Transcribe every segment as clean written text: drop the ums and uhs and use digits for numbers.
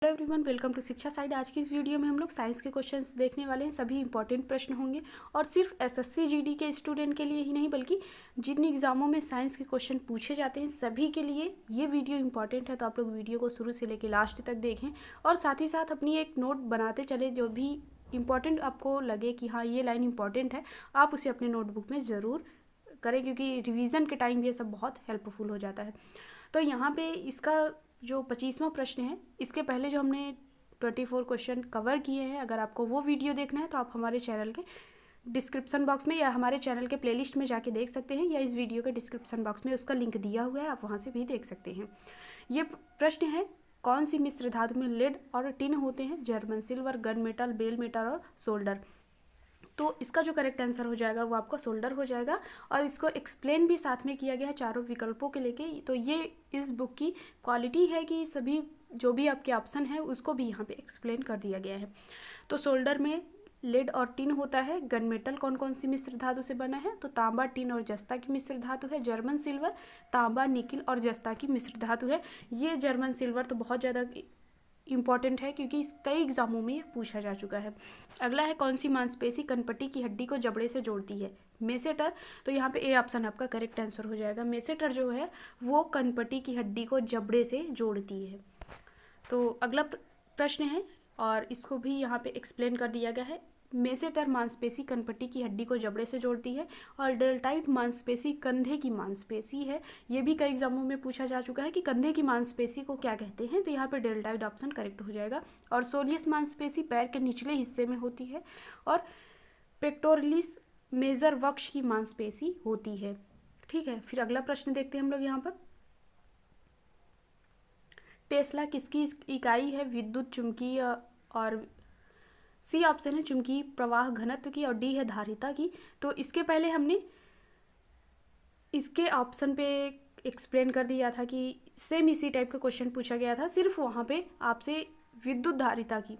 Hello everyone, welcome to शिक्षा side. आज की इस वीडियो में हम लोग साइंस के क्वेश्चंस देखने वाले हैं। सभी इंपॉर्टेंट प्रश्न होंगे और सिर्फ एसएससी जीडी के स्टूडेंट के लिए ही नहीं बल्कि जिन एग्जामों में साइंस के क्वेश्चन पूछे जाते हैं सभी के लिए ये वीडियो इंपॉर्टेंट है। तो आप लोग वीडियो को शुरू से लेकर लास्ट तक देखें और साथ ही साथ अपनी एक नोट बनाते चले। जो भी इंपॉर्टेंट आपको लगे कि हाँ ये लाइन इंपॉर्टेंट है, आप उसे अपने नोटबुक में ज़रूर करें, क्योंकि रिवीजन के टाइम ये सब बहुत हेल्पफुल हो जाता है। तो यहाँ पे इसका जो 25वां प्रश्न है, इसके पहले जो हमने 24 क्वेश्चन कवर किए हैं, अगर आपको वो वीडियो देखना है तो आप हमारे चैनल के डिस्क्रिप्शन बॉक्स में या हमारे चैनल के प्लेलिस्ट में जाके देख सकते हैं, या इस वीडियो के डिस्क्रिप्शन बॉक्स में उसका लिंक दिया हुआ है, आप वहाँ से भी देख सकते हैं। ये प्रश्न है, कौन सी मिश्र धातु में लेड और टिन होते हैं? German silver, gun metal, bell metal और सोल्डर। तो इसका जो करेक्ट आंसर हो जाएगा वो आपका सोल्डर हो जाएगा। और इसको एक्सप्लेन भी साथ में किया गया है चारों विकल्पों के लेके। तो ये इस बुक की क्वालिटी है कि सभी जो भी आपके ऑप्शन है उसको भी यहाँ पे एक्सप्लेन कर दिया गया है। तो सोल्डर में लेड और टिन होता है। गन मेटल कौन कौन सी मिश्र धातु से बना है? तो तांबा, टिन और जस्ता की मिश्र धातु है। जर्मन सिल्वर तांबा, निकिल और जस्ता की मिश्र धातु है। ये जर्मन सिल्वर तो बहुत ज़्यादा इंपॉर्टेंट है क्योंकि कई एग्जामों में ये पूछा जा चुका है। अगला है, कौन सी मांसपेशी कनपट्टी की हड्डी को जबड़े से जोड़ती है? मेसेटर। तो यहाँ पे ए ऑप्शन आपका करेक्ट आंसर हो जाएगा। मेसेटर जो है वो कनपट्टी की हड्डी को जबड़े से जोड़ती है। तो अगला प्रश्न है और इसको भी यहाँ पे एक्सप्लेन कर दिया गया है। मेसेटर मांसपेशी कनपट्टी की हड्डी को जबड़े से जोड़ती है और डेल्टाइड मांसपेशी कंधे की मांसपेशी है। ये भी कई एग्जामों में पूछा जा चुका है कि कंधे की मांसपेशी को क्या कहते हैं, तो यहाँ पे डेल्टाइड ऑप्शन करेक्ट हो जाएगा। और सोलियस मांसपेशी पैर के निचले हिस्से में होती है और पेक्टोरलिस मेजर वक्ष की मांसपेशी होती है। ठीक है, फिर अगला प्रश्न देखते हैं हम लोग यहाँ पर। टेस्ला किसकी इकाई है? विद्युत चुंबकीय, और सी ऑप्शन है चुंबकीय प्रवाह घनत्व की, और डी है धारिता की। तो इसके पहले हमने इसके ऑप्शन पे एक्सप्लेन कर दिया था कि सेम इसी टाइप का क्वेश्चन पूछा गया था, सिर्फ वहाँ पे आपसे विद्युत धारिता की,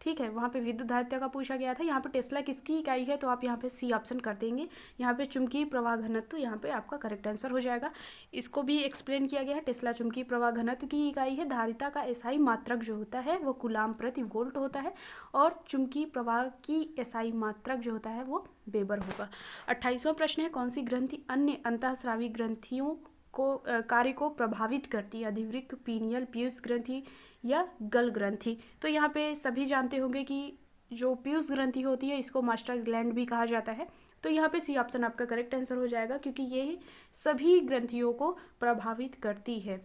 ठीक है, वहाँ पे विद्युत धारिता का पूछा गया था। यहाँ पे टेस्ला किसकी इकाई है? तो आप यहाँ पे सी ऑप्शन कर देंगे। यहाँ पे चुंबकीय प्रवाह घनत्व, तो यहाँ पे आपका करेक्ट आंसर हो जाएगा। इसको भी एक्सप्लेन किया गया है। टेस्ला चुंबकीय प्रवाह घनत्व की इकाई है। धारिता का एसआई मात्रक जो होता है वो कूलाम प्रति वोल्ट होता है और चुंबकीय प्रवाह की एसआई मात्रक जो होता है वो वेबर होगा। 28वां प्रश्न है, कौन सी ग्रंथि अन्य अंतःस्रावी ग्रंथियों को कार्य को प्रभावित करती है? अधिवृक्क, पीनियल, पीयूष ग्रंथि या गल ग्रंथि। तो यहाँ पे सभी जानते होंगे कि जो पीयूष ग्रंथि होती है इसको मास्टर ग्लैंड भी कहा जाता है। तो यहाँ पे सी ऑप्शन आपका करेक्ट आंसर हो जाएगा, क्योंकि ये सभी ग्रंथियों को प्रभावित करती है।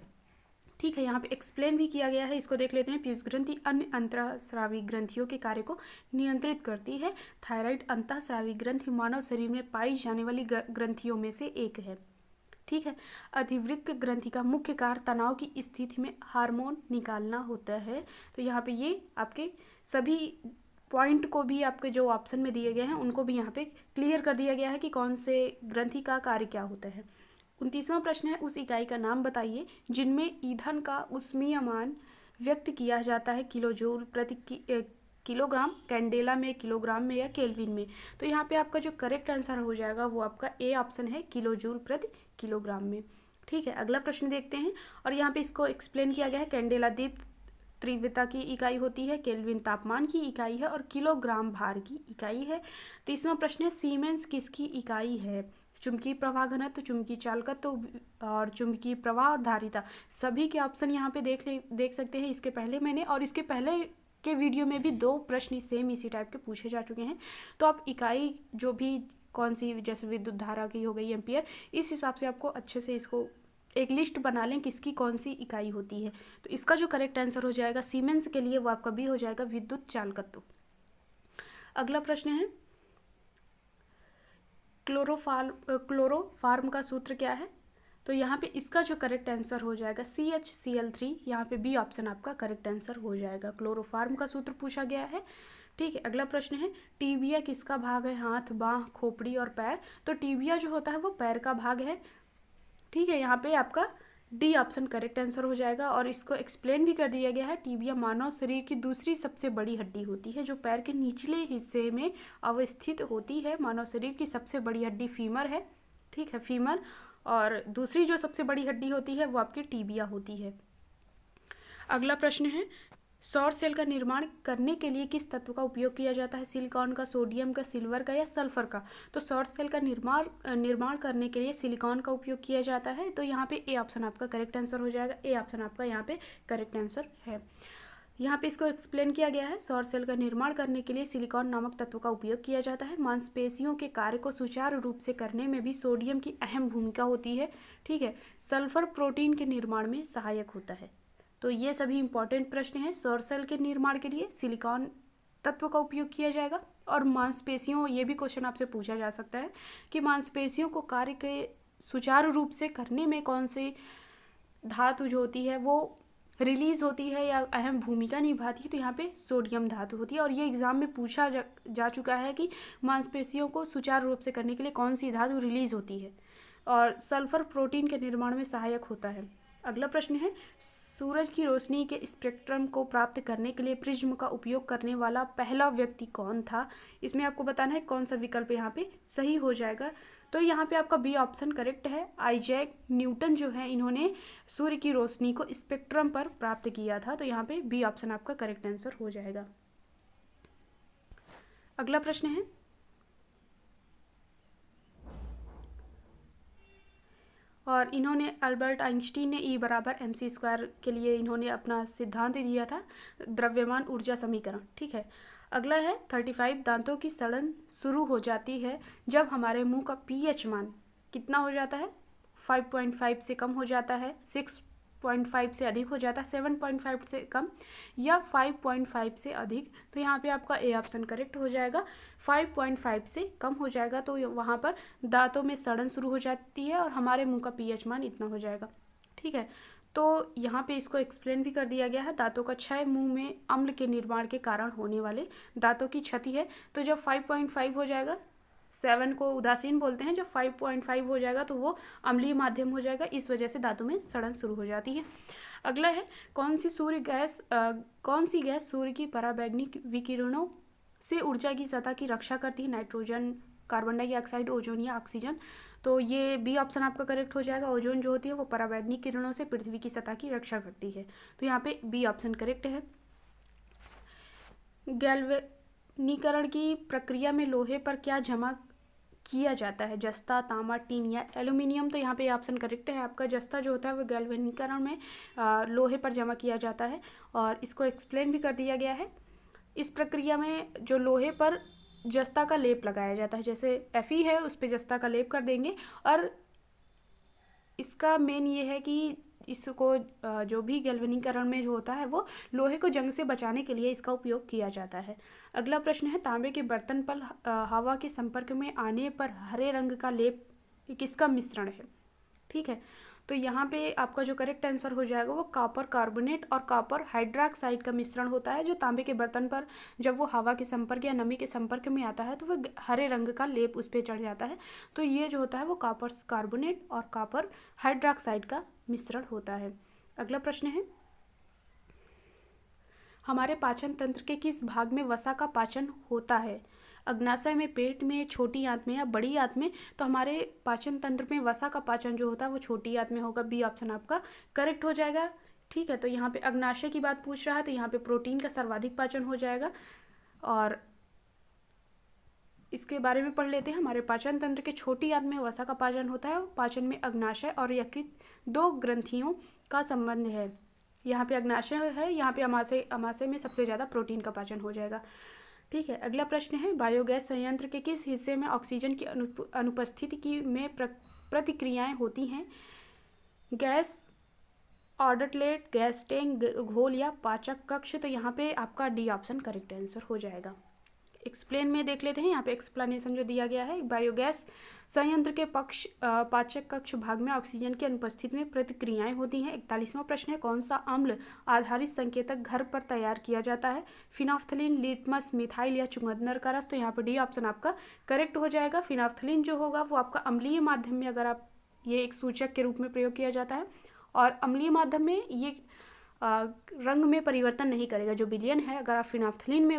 ठीक है, यहाँ पे एक्सप्लेन भी किया गया है, इसको देख लेते हैं। पीयूष ग्रंथि अन्य अंतःस्रावी ग्रंथियों के कार्य को नियंत्रित करती है। थायराइड अंतःस्रावी ग्रंथि मानव शरीर में पाई जाने वाली ग्रंथियों में से एक है। ठीक है, अधिवृक्क ग्रंथि का मुख्य कार्य तनाव की स्थिति में हार्मोन निकालना होता है। तो यहाँ पे ये आपके सभी पॉइंट को भी आपके जो ऑप्शन में दिए गए हैं उनको भी यहाँ पे क्लियर कर दिया गया है कि कौन से ग्रंथि का कार्य क्या होता है। 29वां प्रश्न है, उस इकाई का नाम बताइए जिनमें ईंधन का उष्मीयमान व्यक्त किया जाता है किलोजूल प्रति किलोग्राम, कैंडेला में, किलोग्राम में या केल्विन में। तो यहाँ पे आपका जो करेक्ट आंसर हो जाएगा वो आपका ए ऑप्शन है, किलोजूल प्रति किलोग्राम में। ठीक है, अगला प्रश्न देखते हैं और यहाँ पे इसको एक्सप्लेन किया गया है। कैंडेला दीप तीव्रता की इकाई होती है, केल्विन तापमान की इकाई है और किलोग्राम भार की इकाई है। 30वां प्रश्न है, सीमेंस किसकी इकाई है? चुंबकीय प्रवाह घनत्व, चुंबकीय चालकत्व और चुंबकीय प्रवाह और धारिता। सभी के ऑप्शन यहाँ पे देख सकते हैं। इसके पहले मैंने और इसके पहले के वीडियो में भी 2 प्रश्न सेम इसी टाइप के पूछे जा चुके हैं। तो आप इकाई जो भी कौन सी, जैसे विद्युत धारा की हो गई एम्पियर, इस हिसाब से आपको अच्छे से इसको एक लिस्ट बना लें किसकी कौन सी इकाई होती है। तो इसका जो करेक्ट आंसर हो जाएगा सीमेंस के लिए वो आपका बी हो जाएगा, विद्युत चालकत्व। अगला प्रश्न है, क्लोरोफार्म का सूत्र क्या है? तो यहाँ पे इसका जो करेक्ट आंसर हो जाएगा CHCl3। यहाँ पे बी ऑप्शन आपका करेक्ट आंसर हो जाएगा। क्लोरोफार्म का सूत्र पूछा गया है। ठीक है, अगला प्रश्न है, टीबिया किसका भाग है? हाथ, बाह, खोपड़ी और पैर। तो टीबिया जो होता है वो पैर का भाग है। ठीक है, यहाँ पे आपका डी ऑप्शन करेक्ट आंसर हो जाएगा। और इसको एक्सप्लेन भी कर दिया गया है। टीबिया मानव शरीर की दूसरी सबसे बड़ी हड्डी होती है जो पैर के निचले हिस्से में अवस्थित होती है। मानव शरीर की सबसे बड़ी हड्डी फीमर है। ठीक है, फीमर, और दूसरी जो सबसे बड़ी हड्डी होती है वो आपकी टीबिया होती है। अगला प्रश्न है, सौर सेल का निर्माण करने के लिए किस तत्व का उपयोग किया जाता है? सिलिकॉन का, सोडियम का, सिल्वर का या सल्फर का? तो सौर सेल का निर्माण करने के लिए सिलिकॉन का उपयोग किया जाता है। तो यहाँ पे ए ऑप्शन आपका करेक्ट आंसर हो जाएगा। ए ऑप्शन आपका यहाँ पे करेक्ट आंसर है। यहाँ पे इसको एक्सप्लेन किया गया है। सौर सेल का निर्माण करने के लिए सिलिकॉन नामक तत्व का उपयोग किया जाता है। मांसपेशियों के कार्य को सुचारू रूप से करने में भी सोडियम की अहम भूमिका होती है। ठीक है। सल्फर प्रोटीन के निर्माण में सहायक होता है। तो ये सभी इंपॉर्टेंट प्रश्न हैं। सौर सेल के निर्माण के लिए सिलिकॉन तत्व का उपयोग किया जाएगा। और मांसपेशियों, ये भी क्वेश्चन आपसे पूछा जा सकता है कि मांसपेशियों को कार्य के सुचारू रूप से करने में कौन सी धातु जो होती है वो रिलीज होती है या अहम भूमिका निभाती है? तो यहाँ पे सोडियम धातु होती है। और ये एग्जाम में पूछा जा चुका है कि मांसपेशियों को सुचारू रूप से करने के लिए कौन सी धातु रिलीज होती है, और सल्फर प्रोटीन के निर्माण में सहायक होता है। अगला प्रश्न है, सूरज की रोशनी के स्पेक्ट्रम को प्राप्त करने के लिए प्रिज्म का उपयोग करने वाला पहला व्यक्ति कौन था? इसमें आपको बताना है कौन सा विकल्प यहाँ पे सही हो जाएगा। तो यहाँ पे आपका बी ऑप्शन करेक्ट है। आइजैक न्यूटन जो है, इन्होंने सूर्य की रोशनी को स्पेक्ट्रम पर प्राप्त किया था। तो यहाँ पे बी ऑप्शन आपका करेक्ट आंसर हो जाएगा। अगला प्रश्न है, और इन्होंने अल्बर्ट आइंस्टीन ने E बराबर mc² के लिए इन्होंने अपना सिद्धांत दिया था, द्रव्यमान ऊर्जा समीकरण। ठीक है। अगला है 35 दांतों की सड़न शुरू हो जाती है जब हमारे मुंह का pH मान कितना हो जाता है? 5.5 से कम हो जाता है, 6.5 से अधिक हो जाता है, 7.5 से कम, या 5.5 से अधिक? तो यहाँ पे आपका ए ऑप्शन करेक्ट हो जाएगा। 5.5 से कम हो जाएगा तो वहाँ पर दांतों में सड़न शुरू हो जाती है और हमारे मुंह का pH मान इतना हो जाएगा। ठीक है। तो यहाँ पे इसको एक्सप्लेन भी कर दिया गया है। दांतों का क्षय मुंह में अम्ल के निर्माण के कारण होने वाले दांतों की क्षति है। तो जब 5.5 हो जाएगा, 7 को उदासीन बोलते हैं, जब 5.5 हो जाएगा तो वो अम्लीय माध्यम हो जाएगा, इस वजह से दांतों में सड़न शुरू हो जाती है। अगला है, कौन सी गैस सूर्य की पराबैंगनी विकिरणों से ऊर्जा की सतह की रक्षा करती है? नाइट्रोजन, कार्बन डाइऑक्साइड, ओजोन या ऑक्सीजन? तो ये बी ऑप्शन आपका करेक्ट हो जाएगा। ओजोन जो होती है वो पराबैंगनी किरणों से पृथ्वी की सतह की रक्षा करती है। तो यहाँ पे बी ऑप्शन करेक्ट है। गैल्वेनीकरण की प्रक्रिया में लोहे पर क्या जमा किया जाता है? जस्ता, तांबा, टीन या एल्यूमिनियम? तो यहाँ पे ऑप्शन करेक्ट है आपका। जस्ता जो होता है वो गैल्वेनीकरण में लोहे पर जमा किया जाता है, और इसको एक्सप्लेन भी कर दिया गया है। इस प्रक्रिया में जो लोहे पर जस्ता का लेप लगाया जाता है, जैसे Fe है उस पर जस्ता का लेप कर देंगे, और इसका मेन ये है कि इसको जो भी गैल्वेनीकरण में जो होता है वो लोहे को जंग से बचाने के लिए इसका उपयोग किया जाता है। अगला प्रश्न है, तांबे के बर्तन पर हवा के संपर्क में आने पर हरे रंग का लेप किसका मिश्रण है? ठीक है। तो यहाँ पे आपका जो करेक्ट आंसर हो जाएगा वो कॉपर कार्बोनेट और कॉपर हाइड्रॉक्साइड का मिश्रण होता है, जो तांबे के बर्तन पर जब वो हवा के संपर्क या नमी के संपर्क में आता है तो वो हरे रंग का लेप उस पर चढ़ जाता है। तो ये जो होता है वो कॉपर कार्बोनेट और कॉपर हाइड्रॉक्साइड का मिश्रण होता है। अगला प्रश्न है, हमारे पाचन तंत्र के किस भाग में वसा का पाचन होता है? अग्नाशय में, पेट में, छोटी आंत में या बड़ी आंत में? तो हमारे पाचन तंत्र में वसा का पाचन जो होता है वो छोटी आंत में होगा। बी ऑप्शन आपका करेक्ट हो जाएगा। ठीक है। तो यहाँ पे अग्नाशय की बात पूछ रहा है, तो यहाँ पे प्रोटीन का सर्वाधिक पाचन हो जाएगा। और इसके बारे में पढ़ लेते हैं। हमारे पाचन तंत्र के छोटी आंत में वसा का पाचन होता है। पाचन में अग्नाशय और यकृत 2 ग्रंथियों का संबंध है। यहाँ पे अग्नाशय है, यहाँ पे अमाशय में सबसे ज़्यादा प्रोटीन का पाचन हो जाएगा। ठीक है। अगला प्रश्न है, बायोगैस संयंत्र के किस हिस्से में ऑक्सीजन की अनुपस्थिति में प्रतिक्रियाएं होती हैं? गैस ऑर्डरलेट, गैस टैंक, घोल या पाचक कक्ष? तो यहाँ पे आपका डी ऑप्शन करेक्ट आंसर हो जाएगा। एक्सप्लेन में देख लेते हैं। यहाँ पे एक्सप्लेनेशन जो दिया गया है, बायोगैस संयंत्र के पाचक कक्ष भाग में ऑक्सीजन की अनुपस्थिति में प्रतिक्रियाएं होती हैं। 41वां प्रश्न है, कौन सा अम्ल आधारित संकेतक घर पर तैयार किया जाता है? फिनाफ्थलीन, लिटमस, मिथाइल या चुकंदर का रस? तो यहाँ पर डी ऑप्शन आपका करेक्ट हो जाएगा। फिनाफ्थलीन जो होगा वो आपका अम्लीय माध्यम में, अगर आप ये एक सूचक के रूप में प्रयोग किया जाता है, और अम्लीय माध्यम में ये रंग में परिवर्तन नहीं करेगा। जो विलयन है, अगर आप फिनाफ्थलीन में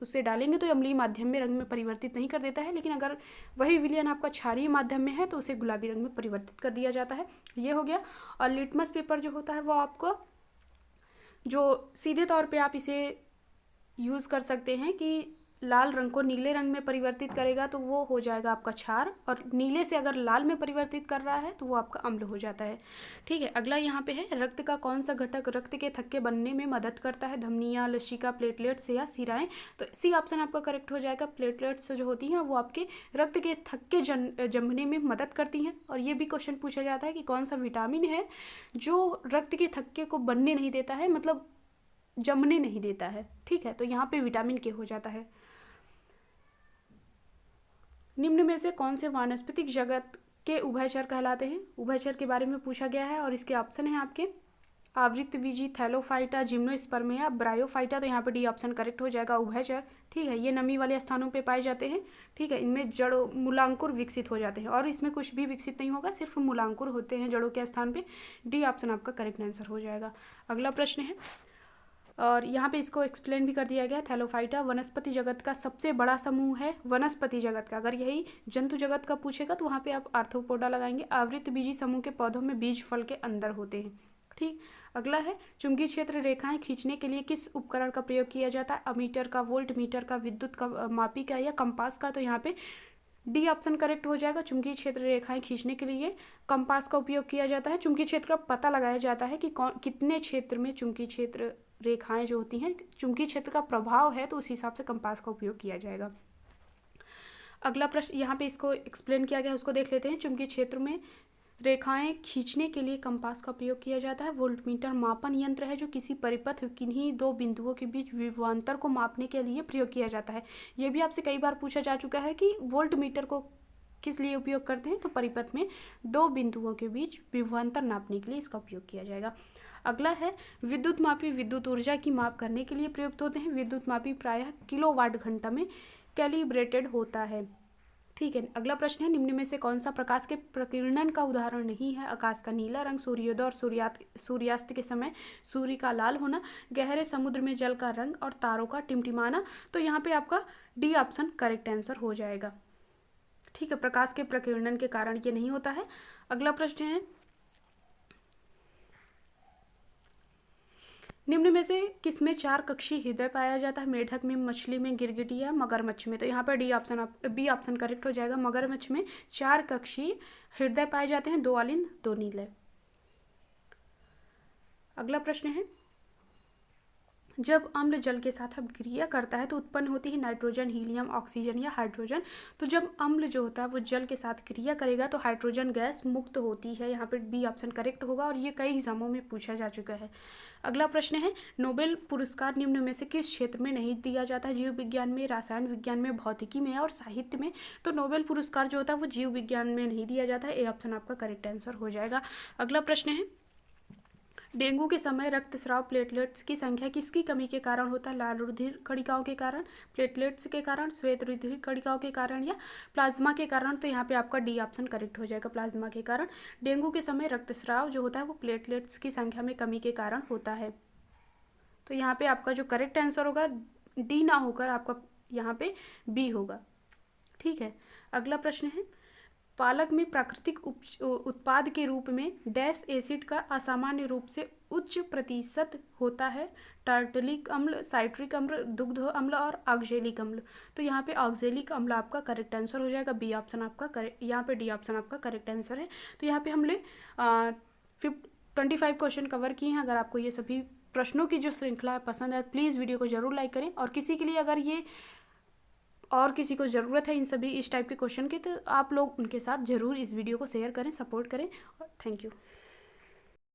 उसे डालेंगे तो अम्लीय माध्यम में रंग में परिवर्तित नहीं कर देता है, लेकिन अगर वही विलयन आपका क्षारीय माध्यम में है तो उसे गुलाबी रंग में परिवर्तित कर दिया जाता है। ये हो गया। और लिटमस पेपर जो होता है वो आपको जो सीधे तौर पे आप इसे यूज़ कर सकते हैं कि लाल रंग को नीले रंग में परिवर्तित करेगा तो वो हो जाएगा आपका क्षार, और नीले से अगर लाल में परिवर्तित कर रहा है तो वो आपका अम्ल हो जाता है। ठीक है, अगला यहाँ पे है, रक्त का कौन सा घटक रक्त के थक्के बनने में मदद करता है? धमनियाँ, लसिका, प्लेटलेट्स या सिराएं? तो सी ऑप्शन आपका करेक्ट हो जाएगा। प्लेटलेट्स जो होती हैं वो आपके रक्त के थक्के जमने में मदद करती हैं। और ये भी क्वेश्चन पूछा जाता है कि कौन सा विटामिन है जो रक्त के थक्के को बनने नहीं देता है, मतलब जमने नहीं देता है। ठीक है, तो यहाँ पे विटामिन के हो जाता है। निम्न में से कौन से वानस्पतिक जगत के उभयचर कहलाते हैं? उभयचर के बारे में पूछा गया है और इसके ऑप्शन है आपके आवृतबीजी, थैलोफाइटा, जिम्नोस्पर्मिया, ब्रायोफाइटा। तो यहाँ पे डी ऑप्शन करेक्ट हो जाएगा, उभयचर। ठीक है, ये नमी वाले स्थानों पे पाए जाते हैं। ठीक है, इनमें जड़ मूलांकुर विकसित हो जाते हैं, और इसमें कुछ भी विकसित नहीं होगा, सिर्फ मूलांकुर होते हैं जड़ों के स्थान पे। डी ऑप्शन आपका करेक्ट आंसर हो जाएगा। अगला प्रश्न है, और यहाँ पे इसको एक्सप्लेन भी कर दिया गया। थैलोफाइटा वनस्पति जगत का सबसे बड़ा समूह है। वनस्पति जगत का, अगर यही जंतु जगत का पूछेगा तो वहाँ पे आप आर्थ्रोपोडा लगाएंगे। आवृतबीजी समूह के पौधों में बीज फल के अंदर होते हैं। ठीक, अगला है, चुंबकीय क्षेत्र रेखाएं खींचने के लिए किस उपकरण का प्रयोग किया जाता है? अमीटर का, वोल्ट मीटर का, विद्युत का मापी का, या कंपास का? तो यहाँ पे डी ऑप्शन करेक्ट हो जाएगा। चुंबकीय क्षेत्र रेखाएं खींचने के लिए कंपास का उपयोग किया जाता है। चुंबकीय क्षेत्र का पता लगाया जाता है कि कितने क्षेत्र में चुंबकीय क्षेत्र रेखाएं जो होती हैं, चुंबकीय क्षेत्र का प्रभाव है, तो उस हिसाब से कंपास का उपयोग किया जाएगा। अगला प्रश्न यहाँ पे इसको एक्सप्लेन किया गया है, उसको देख लेते हैं। चुंबकीय क्षेत्र में रेखाएं खींचने के लिए कंपास का प्रयोग किया जाता है। वोल्टमीटर मापन यंत्र है जो किसी परिपथ किन्हीं दो बिंदुओं के बीच विभवांतर को मापने के लिए प्रयोग किया जाता है। ये भी आपसे कई बार पूछा जा चुका है कि वोल्टमीटर को किस लिए उपयोग करते हैं? तो परिपथ में दो बिंदुओं के बीच विभवांतर नापने के लिए इसका उपयोग किया जाएगा। अगला है, विद्युत मापी विद्युत ऊर्जा की माप करने के लिए प्रयुक्त होते हैं। विद्युत मापी प्रायः किलोवाट घंटा में कैलिब्रेटेड होता है। ठीक है, अगला प्रश्न है, निम्न में से कौन सा प्रकाश के प्रकीर्णन का उदाहरण नहीं है? आकाश का नीला रंग, सूर्योदय और सूर्यास्त के समय सूर्य का लाल होना, गहरे समुद्र में जल का रंग, और तारों का टिमटिमाना। तो यहाँ पे आपका डी ऑप्शन करेक्ट आंसर हो जाएगा। ठीक है, प्रकाश के प्रकीर्णन के कारण ये नहीं होता है। अगला प्रश्न है, निम्न में से किसमें चार कक्षीय हृदय पाया जाता है? मेढक में, मछली में, गिरगिटी या मगरमच्छ में? तो यहाँ पर बी ऑप्शन करेक्ट हो जाएगा। मगरमच्छ में चार कक्षीय हृदय पाए जाते हैं, दो अलिंद, दो नीले। अगला प्रश्न है, जब अम्ल जल के साथ अभिक्रिया करता है तो उत्पन्न होती है नाइट्रोजन, हीलियम, ऑक्सीजन या हाइड्रोजन? तो जब अम्ल जो होता है वो जल के साथ क्रिया करेगा तो हाइड्रोजन गैस मुक्त होती है। यहाँ पे बी ऑप्शन करेक्ट होगा, और ये कई एग्जामों में पूछा जा चुका है। अगला प्रश्न है, नोबेल पुरस्कार निम्न में से किस क्षेत्र में नहीं दिया जाता है? जीव विज्ञान में, रसायन विज्ञान में, भौतिकी में और साहित्य में? तो नोबेल पुरस्कार जो होता है वो जीव विज्ञान में नहीं दिया जाता है। ए ऑप्शन आपका करेक्ट आंसर हो जाएगा। अगला प्रश्न है, डेंगू के समय रक्तस्राव प्लेटलेट्स की संख्या किसकी कमी के कारण होता है? लाल रुधिर कणिकाओं के कारण, प्लेटलेट्स के कारण, श्वेत रुधिर कणिकाओं के कारण, या प्लाज्मा के कारण? तो यहाँ पे आपका डी ऑप्शन करेक्ट हो जाएगा, प्लाज्मा के कारण। डेंगू के समय रक्तस्राव जो होता है वो प्लेटलेट्स की संख्या में कमी के कारण होता है। तो यहाँ पे आपका जो करेक्ट आंसर होगा डी ना होकर आपका यहाँ पे बी होगा। ठीक है, अगला प्रश्न है, पालक में प्राकृतिक उत्पाद के रूप में डैश एसिड का असामान्य रूप से उच्च प्रतिशत होता है? टार्टलिक अम्ल, साइट्रिक अम्ल, दुग्ध अम्ल और ऑक्जेलिक अम्ल? तो यहाँ पे ऑक्जेलिक अम्ल आपका करेक्ट आंसर हो जाएगा। बी ऑप्शन आपका करेक्ट, यहाँ पे डी ऑप्शन आपका करेक्ट आंसर है। तो यहाँ पे हमने 25 क्वेश्चन कवर किए हैं। अगर आपको ये सभी प्रश्नों की जो श्रृंखला है पसंद है, प्लीज़ वीडियो को ज़रूर लाइक करें, और किसी के लिए अगर ये और किसी को ज़रूरत है इन सभी इस टाइप के क्वेश्चन की, तो आप लोग उनके साथ ज़रूर इस वीडियो को शेयर करें, सपोर्ट करें। और थैंक यू।